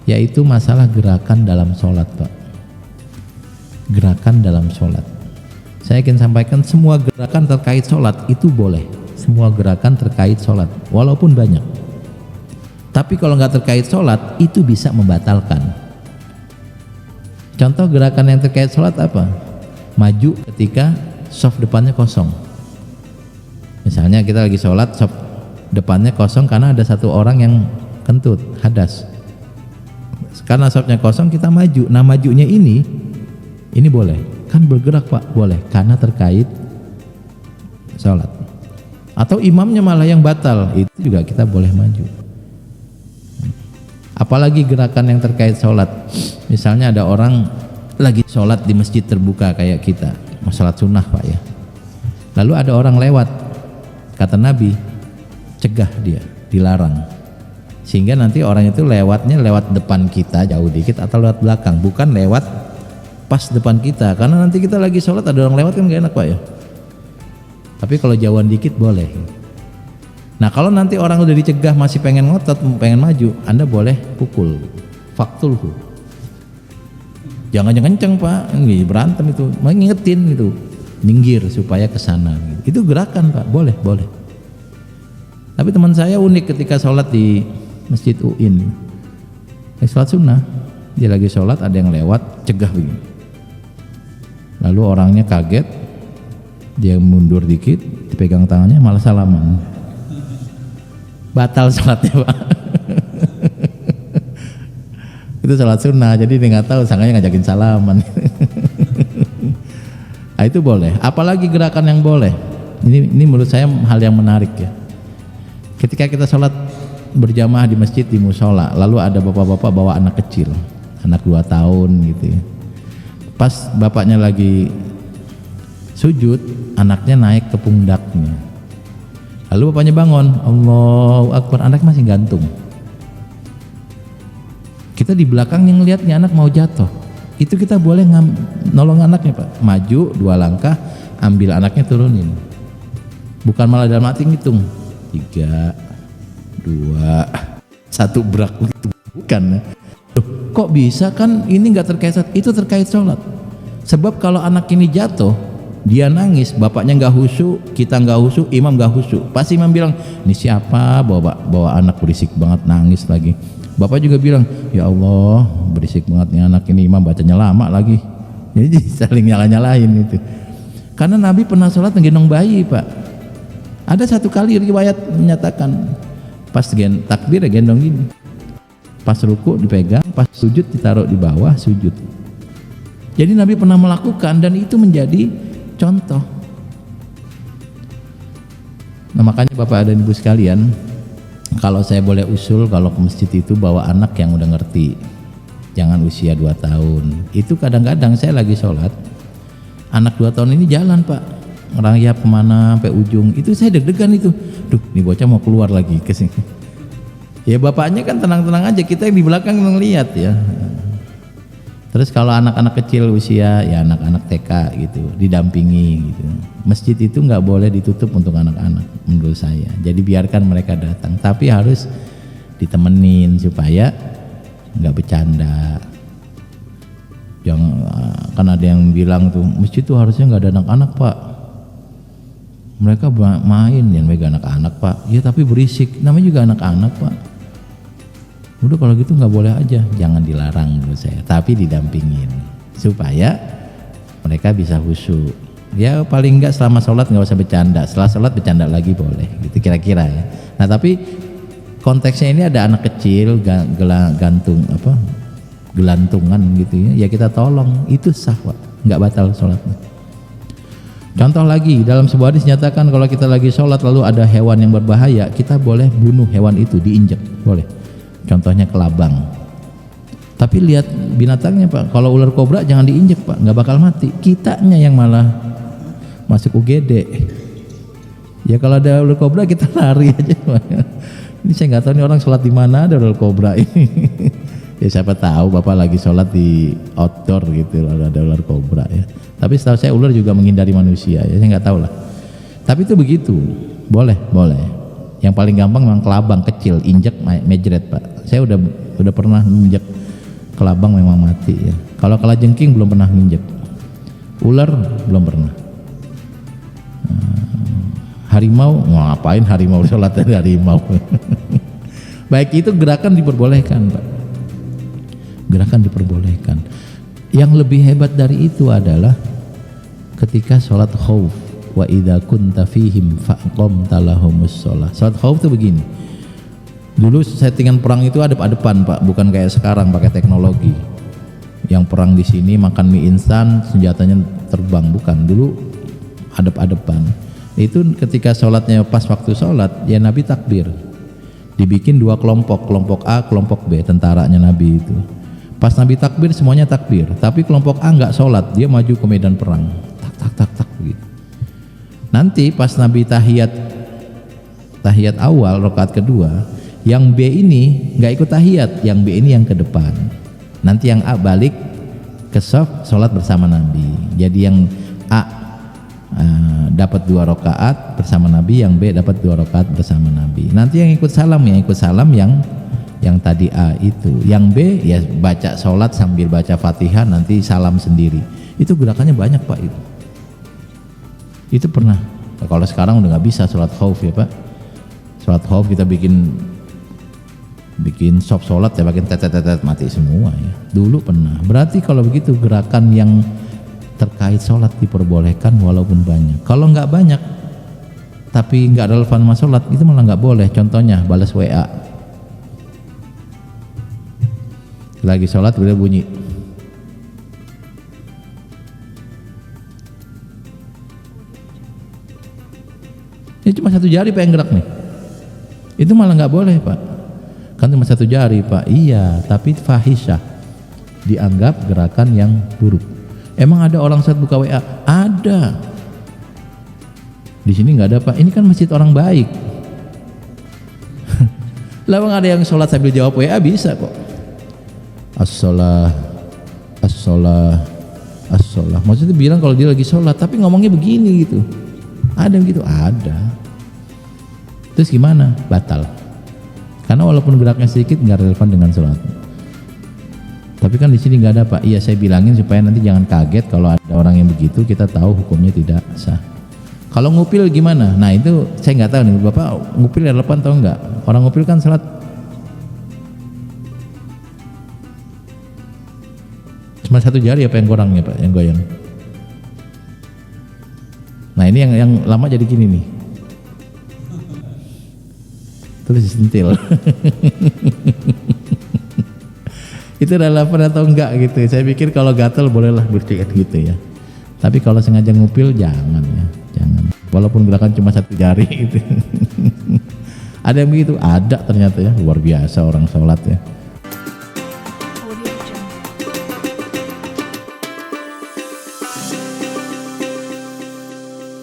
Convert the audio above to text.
yaitu masalah gerakan dalam sholat, Pak. Gerakan dalam sholat. Saya ingin sampaikan semua gerakan terkait sholat itu boleh. Semua gerakan terkait sholat, walaupun banyak. Tapi kalau nggak terkait sholat, itu bisa membatalkan. Contoh gerakan yang terkait sholat apa? Maju ketika shaf depannya kosong. Misalnya kita lagi sholat, shaf depannya kosong karena ada satu orang yang kentut, hadas. Karena shafnya kosong, kita maju. Nah, majunya ini boleh. Kan bergerak, Pak, boleh, karena terkait sholat. Atau imamnya malah yang batal, itu juga kita boleh maju. Apalagi gerakan yang terkait sholat. Misalnya ada orang lagi sholat di masjid terbuka kayak kita, sholat sunnah, Pak, ya. Lalu ada orang lewat, kata Nabi, cegah dia, dilarang. Sehingga nanti orang itu lewatnya lewat depan kita jauh dikit atau lewat belakang, bukan lewat pas depan kita, karena nanti kita lagi sholat ada orang lewat kan gak enak, Pak, ya. Tapi kalau jauhan dikit boleh. Nah, kalau nanti orang udah dicegah masih pengen ngotot, pengen maju, Anda boleh pukul, faktulhu. Jangan kenceng, Pak, ini berantem itu, mengingetin gitu, minggir supaya kesana. Itu gerakan, Pak, boleh. Tapi teman saya unik ketika sholat di Masjid UIN, sholat sunnah, dia lagi sholat ada yang lewat, cegah begini. Lalu orangnya kaget, dia mundur dikit, dipegang tangannya malah salaman. Batal sholatnya, Pak. Itu sholat sunnah, jadi dia nggak tahu, sangkanya ngajakin salaman. Nah, itu boleh. Apalagi gerakan yang boleh. Ini menurut saya hal yang menarik, ya. Ketika kita sholat berjamaah di masjid, di musola, lalu ada bapak-bapak bawa anak kecil, anak 2 tahun gitu, ya. Pas bapaknya lagi sujud, anaknya naik ke pundaknya. Lalu bapaknya bangun, Allahu Akbar, anak masih gantung. Kita di belakang yang ngeliat nih anak mau jatuh, itu kita boleh nolong anaknya, Pak. Maju 2 langkah, ambil anaknya, turunin. Bukan malah dalam hati ngitung 3, 2, 1 brak gitu. Bukan. Loh, kok bisa, kan ini nggak terkait sholat, itu terkait sholat. Sebab kalau anak ini jatuh, dia nangis, bapaknya nggak khusyuk, kita nggak khusyuk, imam nggak khusyuk. Pasti imam bilang, ini siapa bawa anak berisik banget, nangis lagi. Bapak juga bilang, ya Allah berisik banget nih anak ini, imam bacanya lama lagi. Jadi saling nyala-nyalain itu. Karena Nabi pernah sholat menggendong bayi, Pak. Ada satu kali riwayat menyatakan, pas takbir ya gendong gini, pas ruku dipegang, pas sujud ditaruh di bawah sujud. Jadi Nabi pernah melakukan, dan itu menjadi contoh. Nah, makanya Bapak dan Ibu sekalian, kalau saya boleh usul, kalau ke masjid itu bawa anak yang udah ngerti, jangan usia 2 tahun. Itu kadang-kadang saya lagi sholat, anak 2 tahun ini jalan, Pak, ngerayap kemana sampai ujung, itu saya deg-degan itu. Duh, nih bocah mau keluar lagi ke sini. Ya bapaknya kan tenang-tenang aja, kita yang di belakang ngeliat, ya. Terus kalau anak-anak kecil usia, ya anak-anak TK gitu, didampingi gitu. Masjid itu nggak boleh ditutup untuk anak-anak menurut saya. Jadi biarkan mereka datang, tapi harus ditemenin supaya nggak bercanda. Jangan, kan ada yang bilang tuh masjid tuh harusnya nggak ada anak-anak, Pak. Mereka main yang megang anak-anak, Pak. Ya tapi berisik, namanya juga anak-anak, Pak. Udah kalau gitu nggak boleh aja, jangan dilarang menurut saya, tapi didampingin supaya mereka bisa khusyuk. Ya paling nggak selama sholat nggak usah bercanda, setelah sholat bercanda lagi boleh, gitu kira-kira, ya. Nah tapi konteksnya ini ada anak kecil gelantungan gitu, ya kita tolong, itu sah, Pak, nggak batal sholatnya. Contoh lagi, dalam sebuah hadis nyatakan kalau kita lagi sholat lalu ada hewan yang berbahaya, kita boleh bunuh hewan itu, diinjek, boleh. Contohnya kelabang. Tapi lihat binatangnya, Pak. Kalau ular kobra jangan diinjek, Pak, nggak bakal mati. Kitanya yang malah masuk UGD. Ya kalau ada ular kobra kita lari aja, Pak. Ini saya nggak tahu nih orang sholat di mana ada ular kobra ini. Ya siapa tahu Bapak lagi sholat di outdoor gitu, lalu ada ular kobra, ya. Tapi setahu saya ular juga menghindari manusia, ya saya nggak tahu lah. Tapi itu begitu, boleh. Yang paling gampang memang kelabang kecil, injek, mejret, Pak. Saya udah udah pernah nginjek kelabang memang mati ya. Kalau kalajengking belum pernah nginjek, ular belum pernah. Harimau, ngapain harimau sholat dari harimau? Baik, itu gerakan diperbolehkan, Pak. Gerakan diperbolehkan. Yang lebih hebat dari itu adalah ketika sholat khauf, wa idza kunta fihim faqamta lahumus sholah. Sholat khauf itu begini. Dulu settingan perang itu adep-adepan, Pak, bukan kayak sekarang pakai teknologi. Yang perang di sini makan mie instan, senjatanya terbang, bukan. Dulu adep-adepan. Itu ketika sholatnya pas waktu sholat, ya Nabi takbir. Dibikin dua kelompok, kelompok A, kelompok B, tentaranya Nabi itu. Pas Nabi takbir semuanya takbir, tapi kelompok A nggak sholat, dia maju ke medan perang, tak begitu. Nanti pas Nabi tahiyat awal rakaat kedua, yang B ini nggak ikut tahiyat, yang B ini yang ke depan. Nanti yang A balik ke shaf sholat bersama Nabi. Jadi yang A dapat 2 rakaat bersama Nabi, yang B dapat 2 rakaat bersama Nabi. Nanti yang ikut salam yang tadi A itu, yang B ya baca sholat sambil baca Fatihah, nanti salam sendiri. Itu gerakannya banyak, Pak. Itu pernah. Nah, kalau sekarang udah nggak bisa sholat khauf ya, Pak. Sholat khauf kita bikin shop sholat ya, bikin tetet mati semua ya. Dulu pernah. Berarti kalau begitu gerakan yang terkait sholat diperbolehkan walaupun banyak. Kalau nggak banyak tapi nggak relevan sama sholat, itu malah nggak boleh. Contohnya balas WA, lagi sholat udah bunyi, ini cuma 1 jari Pak yang gerak nih, itu malah nggak boleh, Pak. Kan cuma 1 jari, Pak. Iya, tapi fahisyah, dianggap gerakan yang buruk. Emang ada orang saat buka WA? Ada. Di sini nggak ada, Pak. Ini kan masjid orang baik. Lawang ada yang sholat sambil jawab WA, bisa kok. As-sholah. Maksudnya bilang kalau dia lagi sholat, tapi ngomongnya begini gitu. Ada gitu? Ada. Terus gimana? Batal. Karena walaupun geraknya sedikit nggak relevan dengan sholat. Tapi kan di sini nggak ada, Pak. Iya, saya bilangin supaya nanti jangan kaget kalau ada orang yang begitu, kita tahu hukumnya tidak sah. Kalau ngupil gimana? Nah itu saya nggak tahu nih, Bapak ngupil relevan atau enggak? Orang ngupil kan salat cuma 1 jari apa yang kurangnya, Pak, yang goyang. Nah ini yang lama jadi gini nih. Terus disentil. Itu relevan atau enggak gitu. Saya pikir kalau gatel bolehlah bertikat gitu ya. Tapi kalau sengaja ngupil jangan ya, jangan. Walaupun gerakan cuma 1 jari gitu. Ada yang begitu, ada ternyata ya, luar biasa orang sholat ya.